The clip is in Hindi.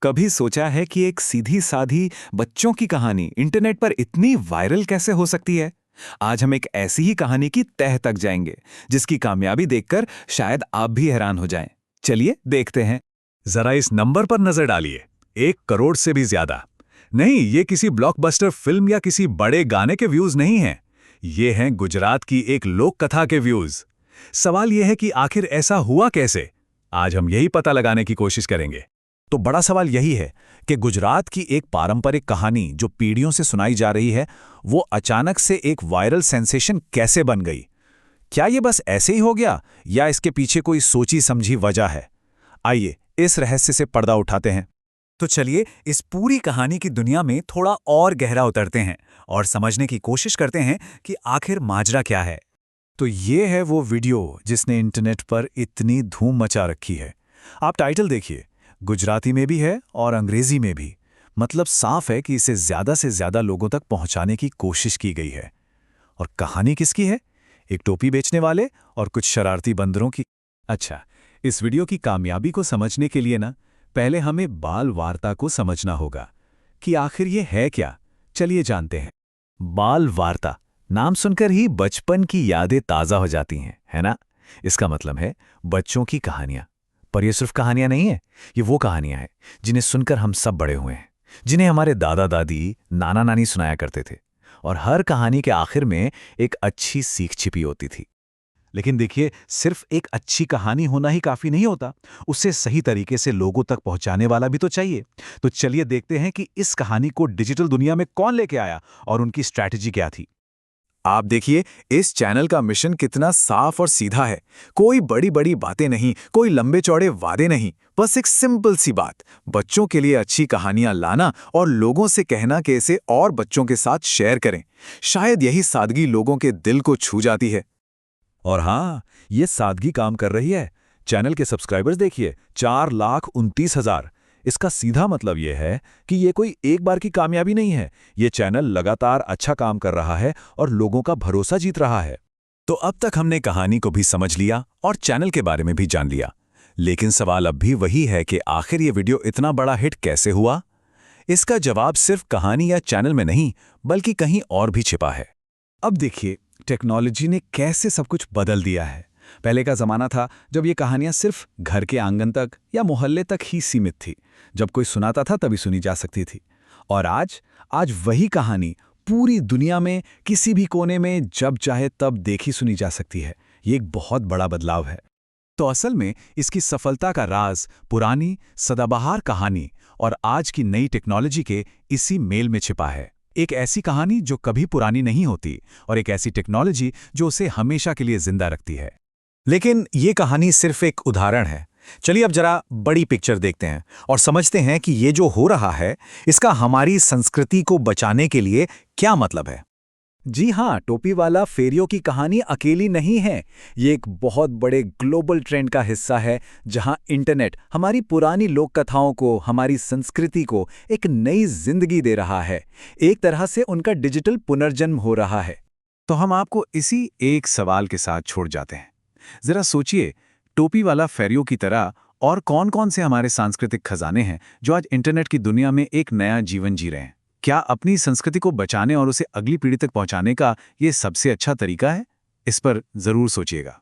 कभी सोचा है कि एक सीधी साधी बच्चों की कहानी इंटरनेट पर इतनी वायरल कैसे हो सकती है? आज हम एक ऐसी ही कहानी की तह तक जाएंगे, जिसकी कामयाबी देखकर शायद आप भी हैरान हो जाएं। चलिए देखते हैं। जरा इस नंबर पर नजर डालिए। 1 करोड़ से भी ज्यादा। नहीं, ये किसी ब्लॉकबस्टर फिल्म या किसी बड़े गाने के व्यूज नहीं हैं। ये हैं गुजरात की एक लोक कथा के व्यूज। सवाल यह है कि आखिर ऐसा हुआ कैसे? आज हम यही पता लगाने की कोशिश करेंगे। तो बड़ा सवाल यही है कि गुजरात की एक पारंपरिक कहानी जो पीढ़ियों से सुनाई जा रही है, वो अचानक से एक वायरल सेंसेशन कैसे बन गई? क्या ये बस ऐसे ही हो गया या इसके पीछे कोई सोची समझी वजह है? आइए इस रहस्य से पर्दा उठाते हैं। तो चलिए इस पूरी कहानी की दुनिया में थोड़ा और गहरा उतरते हैं और समझने की कोशिश करते हैं कि आखिर माजरा क्या है। तो ये है वो वीडियो जिसने इंटरनेट पर इतनी धूम मचा रखी है। आप टाइटल देखिए, गुजराती में भी है और अंग्रेजी में भी। मतलब साफ है कि इसे ज्यादा से ज्यादा लोगों तक पहुंचाने की कोशिश की गई है। और कहानी किसकी है? एक टोपी बेचने वाले और कुछ शरारती बंदरों की। अच्छा, इस वीडियो की कामयाबी को समझने के लिए ना पहले हमें बाल वार्ता को समझना होगा कि आखिर ये है क्या। चलिए जानते हैं। बाल वार्ता नाम सुनकर ही बचपन की यादें ताजा हो जाती हैं, है ना? इसका मतलब है बच्चों की कहानियां। पर ये सिर्फ कहानियां नहीं है, ये वो कहानियां हैं जिन्हें सुनकर हम सब बड़े हुए हैं, जिन्हें हमारे दादा दादी नाना नानी सुनाया करते थे। और हर कहानी के आखिर में एक अच्छी सीख छिपी होती थी। लेकिन देखिए, सिर्फ एक अच्छी कहानी होना ही काफी नहीं होता, उसे सही तरीके से लोगों तक पहुंचाने वाला भी तो चाहिए। तो चलिए देखते हैं कि इस कहानी को डिजिटल दुनिया में कौन लेके आया और उनकी स्ट्रैटेजी क्या थी। आप देखिए, इस चैनल का मिशन कितना साफ और सीधा है। कोई बड़ी बड़ी बातें नहीं, कोई लंबे चौड़े वादे नहीं, बस एक सिंपल सी बात, बच्चों के लिए अच्छी कहानियां लाना और लोगों से कहना कि इसे और बच्चों के साथ शेयर करें। शायद यही सादगी लोगों के दिल को छू जाती है। और हाँ, ये सादगी काम कर रही है। चैनल के सब्सक्राइबर्स देखिए, 4,29,000। इसका सीधा मतलब यह है कि ये कोई एक बार की कामयाबी नहीं है। ये चैनल लगातार अच्छा काम कर रहा है और लोगों का भरोसा जीत रहा है। तो अब तक हमने कहानी को भी समझ लिया और चैनल के बारे में भी जान लिया। लेकिन सवाल अब भी वही है कि आखिर ये वीडियो इतना बड़ा हिट कैसे हुआ? इसका जवाब सिर्फ कहानी या चैनल में नहीं, बल्कि कहीं और भी छिपा है। अब देखिए, टेक्नोलॉजी ने कैसे सब कुछ बदल दिया है। पहले का जमाना था जब ये कहानियां सिर्फ घर के आंगन तक या मोहल्ले तक ही सीमित थी। जब कोई सुनाता था तभी सुनी जा सकती थी। और आज वही कहानी पूरी दुनिया में किसी भी कोने में जब चाहे तब देखी सुनी जा सकती है। ये एक बहुत बड़ा बदलाव है। तो असल में इसकी सफलता का राज पुरानी सदाबहार कहानी और आज की नई टेक्नोलॉजी के इसी मेल में छिपा है। एक ऐसी कहानी जो कभी पुरानी नहीं होती और एक ऐसी टेक्नोलॉजी जो उसे हमेशा के लिए जिंदा रखती है। लेकिन ये कहानी सिर्फ एक उदाहरण है। चलिए अब जरा बड़ी पिक्चर देखते हैं और समझते हैं कि ये जो हो रहा है, इसका हमारी संस्कृति को बचाने के लिए क्या मतलब है। जी हाँ, टोपी वाला फेरियों की कहानी अकेली नहीं है। ये एक बहुत बड़े ग्लोबल ट्रेंड का हिस्सा है, जहां इंटरनेट हमारी पुरानी लोक कथाओं को, हमारी संस्कृति को एक नई जिंदगी दे रहा है। एक तरह से उनका डिजिटल पुनर्जन्म हो रहा है। तो हम आपको इसी एक सवाल के साथ छोड़ जाते हैं। जरा सोचिए, टोपी वाला फेरियों की तरह और कौन-कौन से हमारे सांस्कृतिक खजाने हैं जो आज इंटरनेट की दुनिया में एक नया जीवन जी रहे हैं? क्या अपनी संस्कृति को बचाने और उसे अगली पीढ़ी तक पहुंचाने का ये सबसे अच्छा तरीका है? इस पर जरूर सोचिएगा।